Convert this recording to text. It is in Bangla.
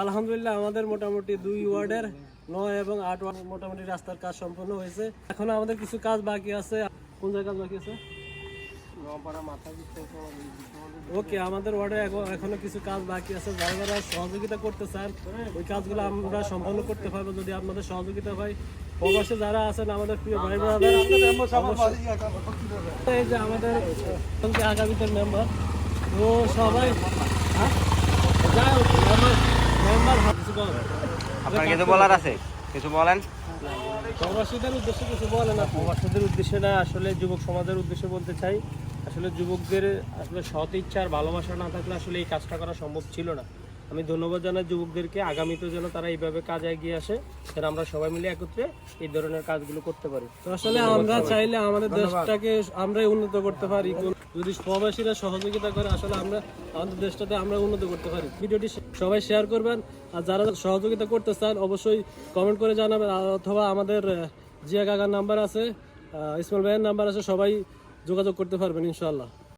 আলহামদুলিল্লাহ আমাদের মোটামুটি 2 ওয়ার্ডের 9 এবং 8 ওয়ার্ড মোটামুটি রাস্তার কাজ সম্পন্ন হয়েছে। এখন আমাদের কিছু কাজ বাকি আছে। কোন জায়গায় কাজ বাকি আছে? ওকে, আমাদের ওয়ার্ডে এখনো কিছু কাজ বাকি আছে। যারা যারা সহযোগিতা করতে চান ওই কাজগুলো আমরা সম্পন্ন করতে পারবো যদি আপনাদের সহযোগিতা হয়। প্রবাসে যারা আছেন আমাদের প্রিয় ভাই বোনেরা, এই যে আমাদের আগামীতে মেম্বার তো সবাই আপনার কিছু বলার আছে? কিছু বলেন। প্রবাসীদের উদ্দেশ্যে কিছু বলেন। প্রবাসীদের উদ্দেশ্যে না, আসলে যুবক সমাজের উদ্দেশ্যে বলতে চাই, আসলে যুবকদের আসলে সৎ ইচ্ছা আর ভালোবাসা না থাকলে আসলে এই কাজটা করা সম্ভব ছিল না। আমি ধন্যবাদ জানাই যুবকদেরকে। আগামীতে যেন তারা এইভাবে কাজে এগিয়ে আসে, যেন আমরা সবাই মিলে একত্রে এই ধরনের কাজগুলো করতে পারি। তো আসলে আমরা চাইলে আমাদের দেশটাকে আমরাই উন্নত করতে পারি। যদি প্রবাসীরা সহযোগিতা করে আসলে আমরা আমাদের দেশটাতে আমরা উন্নত করতে পারি। ভিডিওটি সবাই শেয়ার করবেন, আর যারা সহযোগিতা করতে চান অবশ্যই কমেন্ট করে জানাবেন, অথবা আমাদের জিয়া কাকার নাম্বার আছে, ইসমাইল ভাইয়ের নাম্বার আছে, সবাই যোগাযোগ করতে পারবেন ইনশাআল্লাহ।